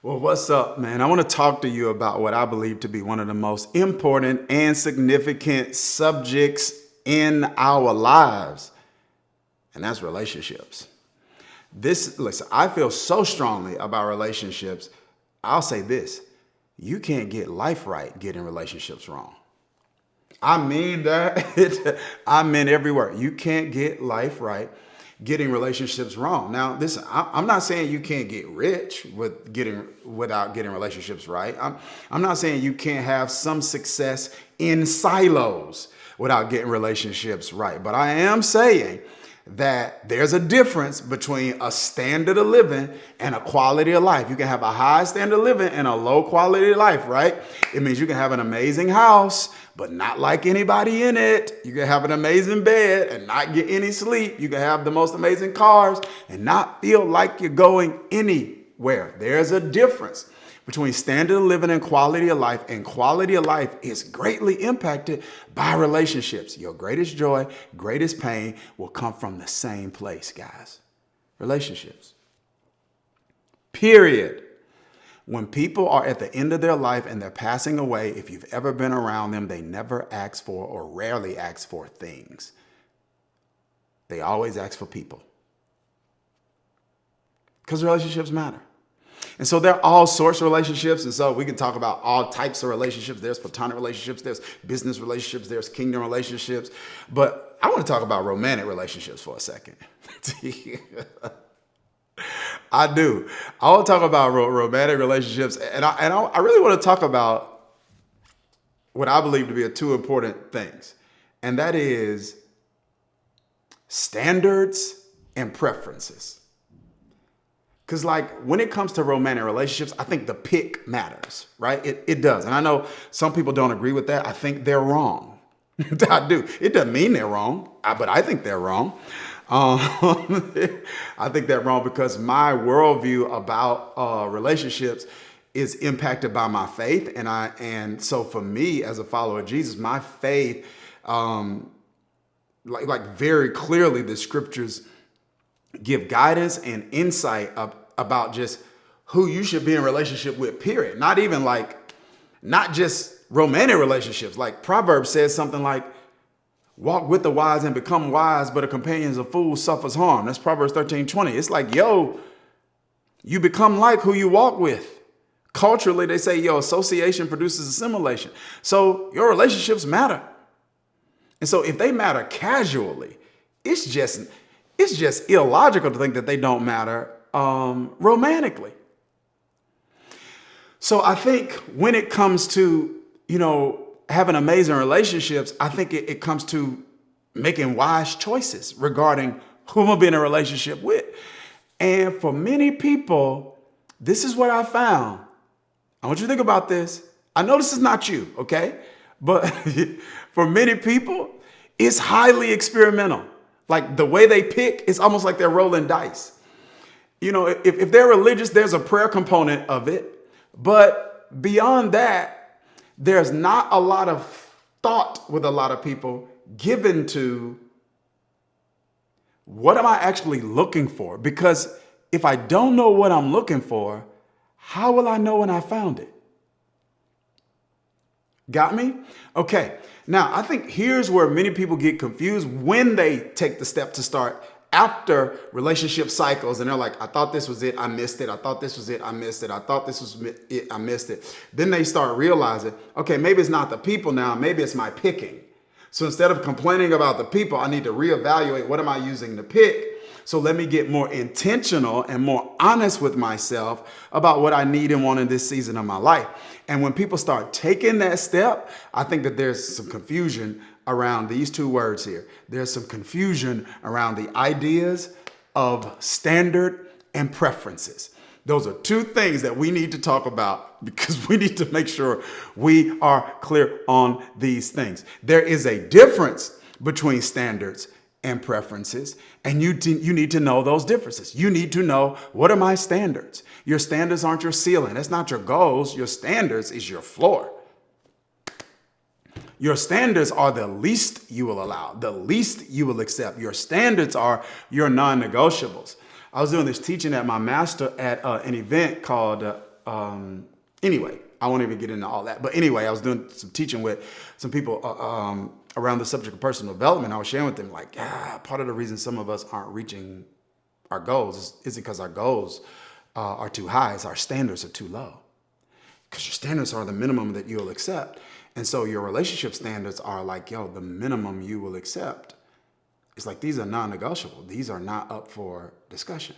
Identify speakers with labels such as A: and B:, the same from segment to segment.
A: Well, what's up, man? I want to talk to you about what I believe to be one of the most important and significant subjects in our lives, and that's relationships. Listen, I feel so strongly about relationships. I'll say this: you can't get life right getting relationships wrong. I mean that. I mean every word. You can't get life right getting relationships wrong. Now, listen, I'm not saying you can't get rich without getting relationships right. I'm not saying you can't have some success in silos without getting relationships right. But I am saying that there's a difference between a standard of living and a quality of life. You can have a high standard of living and a low quality of life, right? It means you can have an amazing house, but not like anybody in it. You can have an amazing bed and not get any sleep. You can have the most amazing cars and not feel like you're going anywhere. There's a difference between standard of living and quality of life is greatly impacted by relationships. Your greatest joy, greatest pain will come from the same place, guys. Relationships. Period. When people are at the end of their life and they're passing away, if you've ever been around them, they never ask for or rarely ask for things. They always ask for people. Because relationships matter. And so there are all sorts of relationships. And so we can talk about all types of relationships. There's platonic relationships, there's business relationships, there's kingdom relationships. But I want to talk about romantic relationships for a second. I do. I want to talk about romantic relationships. And I really want to talk about what I believe to be two important things. And that is standards and preferences. Because when it comes to romantic relationships, I think the pick matters, right? It does. And I know some people don't agree with that. I think they're wrong. I do. It doesn't mean they're wrong, but I think they're wrong. I think they're wrong because my worldview about relationships is impacted by my faith. And so for me as a follower of Jesus, my faith, very clearly the scriptures give guidance and insight about just who you should be in relationship with, period. Not just romantic relationships. Like Proverbs says something like, walk with the wise and become wise, but a companion of fools suffers harm. That's Proverbs 13:20. It's like, you become like who you walk with. Culturally, they say, association produces assimilation. So your relationships matter. And so if they matter casually, it's just illogical to think that they don't matter romantically. So I think when it comes to, having amazing relationships, I think it comes to making wise choices regarding who I'm going to be in a relationship with. And for many people, this is what I found. I want you to think about this. I know this is not you, okay? But for many people, it's highly experimental. Like the way they pick, it's almost like they're rolling dice. If they're religious, there's a prayer component of it. But beyond that, there's not a lot of thought with a lot of people given to what am I actually looking for? Because if I don't know what I'm looking for, how will I know when I found it? Got me? Okay. Now, I think here's where many people get confused when they take the step to start after relationship cycles. And they're like, I thought this was it. I missed it. I thought this was it. I missed it. I thought this was it. I missed it. Then they start realizing, okay, maybe it's not the people now. Maybe it's my picking. So instead of complaining about the people, I need to reevaluate what am I using to pick. So let me get more intentional and more honest with myself about what I need and want in this season of my life. And when people start taking that step, I think that there's some confusion around these two words here. There's some confusion around the ideas of standard and preferences. Those are two things that we need to talk about because we need to make sure we are clear on these things. There is a difference between standards and preferences, and you need to know those differences. You need to know, what are my standards? Your standards aren't your ceiling. That's not your goals. Your standards is your floor. Your standards are the least you will allow, the least you will accept. Your standards are your non-negotiables. I was doing this teaching at my master at an event called Anyway, I won't even get into all that. But anyway, I was doing some teaching with some people around the subject of personal development. I was sharing with them like, part of the reason some of us aren't reaching our goals isn't because our goals are too high, it's our standards are too low. Because your standards are the minimum that you'll accept. And so your relationship standards are like, the minimum you will accept. It's like, these are non-negotiable. These are not up for discussion.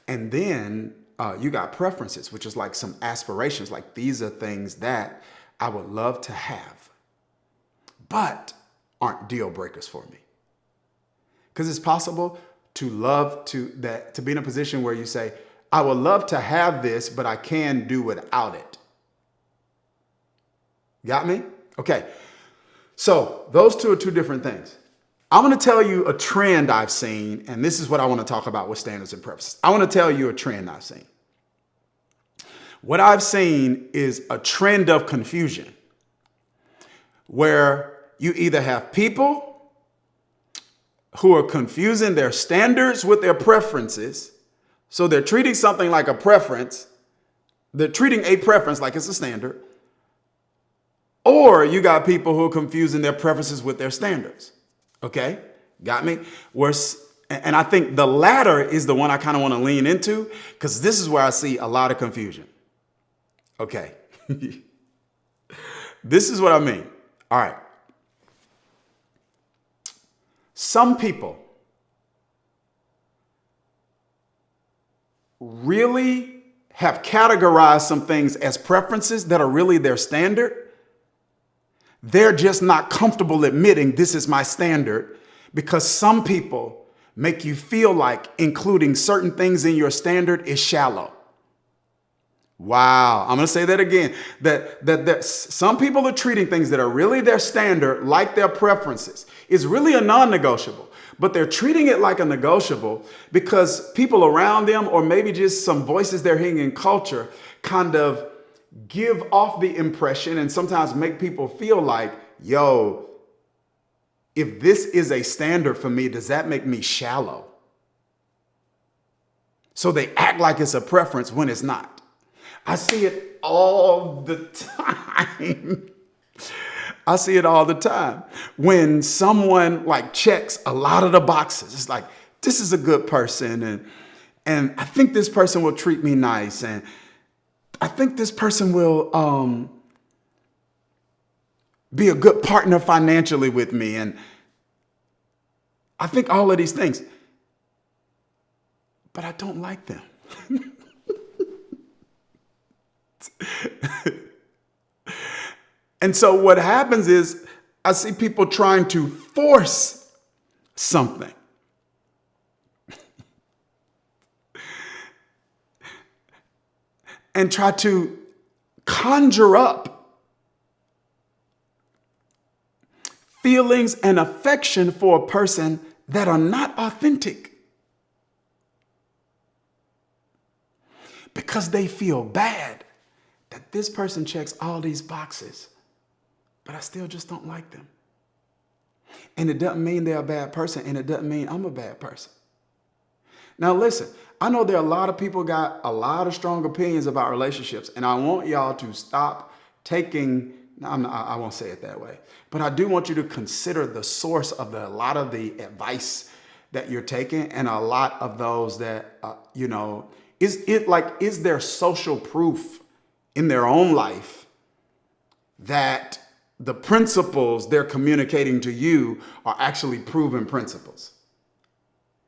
A: And then you got preferences, which is like some aspirations. Like, these are things that I would love to have, but aren't deal breakers for me. Because it's possible to be in a position where you say, I would love to have this, but I can do without it. Got me? Okay. So those two are two different things. I'm going to tell you a trend I've seen, and this is what I want to talk about with standards and preferences. I want to tell you a trend I've seen. What I've seen is a trend of confusion where you either have people who are confusing their standards with their preferences. So they're treating something like a preference. They're treating a preference like it's a standard. Or you got people who are confusing their preferences with their standards. Okay? Got me? And I think the latter is the one I kind of want to lean into, because this is where I see a lot of confusion. Okay. This is what I mean. All right. Some people really have categorized some things as preferences that are really their standard. They're just not comfortable admitting this is my standard, because some people make you feel like including certain things in your standard is shallow. Wow. I'm going to say that again, that some people are treating things that are really their standard like their preferences. It's really a non-negotiable, but they're treating it like a negotiable because people around them, or maybe just some voices they're hearing in culture, kind of give off the impression and sometimes make people feel like, if this is a standard for me, does that make me shallow? So they act like it's a preference when it's not. I see it all the time. I see it all the time. When someone checks a lot of the boxes, it's like, this is a good person. And I think this person will treat me nice. And I think this person will be a good partner financially with me. And I think all of these things, but I don't like them. And so what happens is I see people trying to force something. And try to conjure up feelings and affection for a person that are not authentic. Because they feel bad that this person checks all these boxes, but I still just don't like them. And it doesn't mean they're a bad person, and it doesn't mean I'm a bad person. Now listen, I know there are a lot of people got a lot of strong opinions about relationships, and I want y'all to stop taking, I won't say it that way, but I do want you to consider the source of a lot of the advice that you're taking, and a lot of those that, is there social proof in their own life that the principles they're communicating to you are actually proven principles?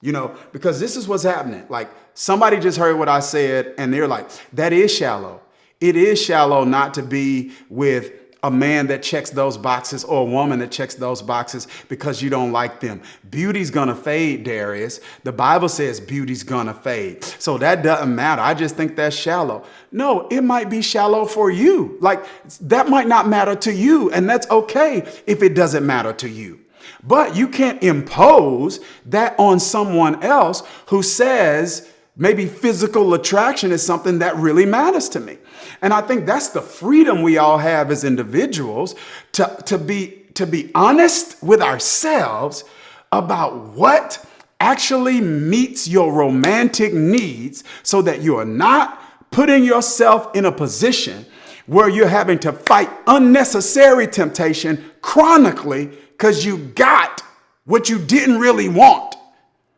A: Because this is what's happening. Like, somebody just heard what I said and they're like, that is shallow. It is shallow not to be with a man that checks those boxes or a woman that checks those boxes because you don't like them. Beauty's gonna fade, Dharius. The Bible says beauty's gonna fade. So that doesn't matter. I just think that's shallow. No, it might be shallow for you. Like, that might not matter to you, and that's okay if it doesn't matter to you. But you can't impose that on someone else who says maybe physical attraction is something that really matters to me. And I think that's the freedom we all have as individuals to be honest with ourselves about what actually meets your romantic needs, so that you are not putting yourself in a position where you're having to fight unnecessary temptation chronically because you got what you didn't really want,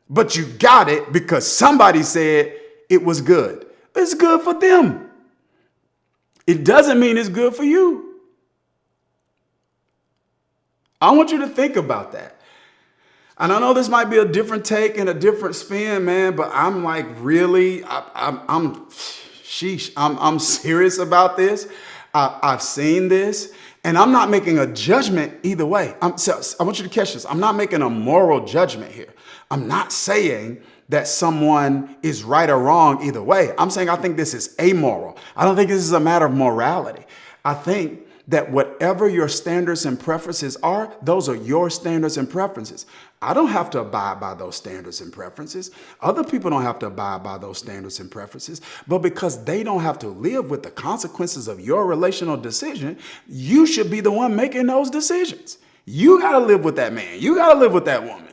A: but you got it because somebody said it was good. It's good for them. It doesn't mean it's good for you. I want you to think about that. And I know this might be a different take and a different spin, man, but I'm like, really, I'm serious about this. I've seen this, and I'm not making a judgment either way. So I want you to catch this. I'm not making a moral judgment here. I'm not saying that someone is right or wrong either way. I'm saying I think this is amoral. I don't think this is a matter of morality. I think that whatever your standards and preferences are, those are your standards and preferences. I don't have to abide by those standards and preferences. Other people don't have to abide by those standards and preferences. But because they don't have to live with the consequences of your relational decision, you should be the one making those decisions. You got to live with that man. You got to live with that woman.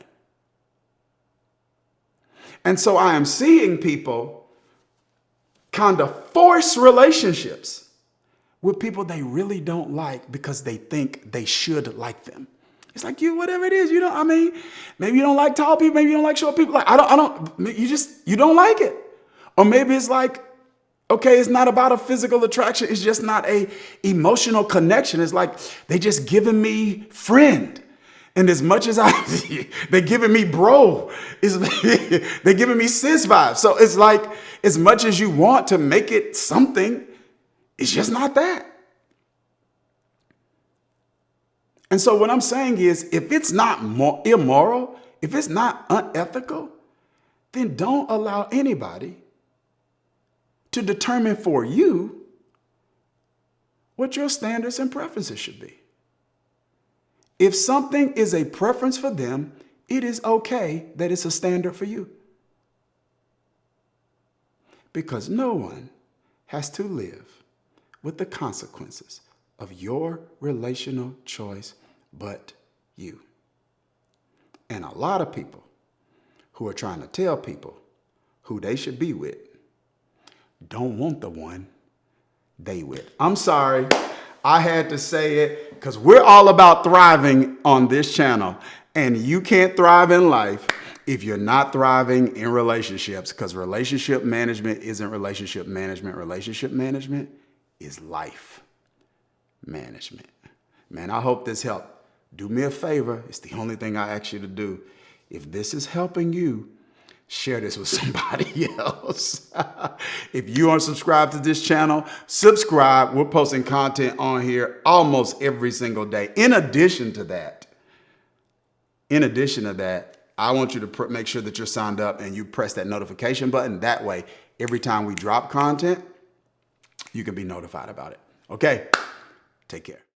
A: And so I am seeing people kind of force relationships with people they really don't like because they think they should like them. It's like, whatever it is, maybe you don't like tall people, maybe you don't like short people. Like, you don't like it. Or maybe it's like, okay, it's not about a physical attraction. It's just not a emotional connection. It's like, they just giving me friend. And as much as they're giving me bro, they're giving me sis vibes. So it's like, as much as you want to make it something, it's just not that. And so what I'm saying is, if it's not immoral, if it's not unethical, then don't allow anybody to determine for you what your standards and preferences should be. If something is a preference for them, it is okay that it's a standard for you. Because no one has to live with the consequences of your relational choice but you. And a lot of people who are trying to tell people who they should be with don't want the one they with. I'm sorry, I had to say it because we're all about thriving on this channel. And you can't thrive in life if you're not thriving in relationships, because relationship management isn't relationship management. Relationship management is life management. Man, I hope this helped. Do me a favor. It's the only thing I ask you to do. If this is helping you, share this with somebody else. If you aren't subscribed to this channel, subscribe. We're posting content on here almost every single day. In addition to that, I want you to make sure that you're signed up and you press that notification button. That way, every time we drop content, you can be notified about it. Okay, take care.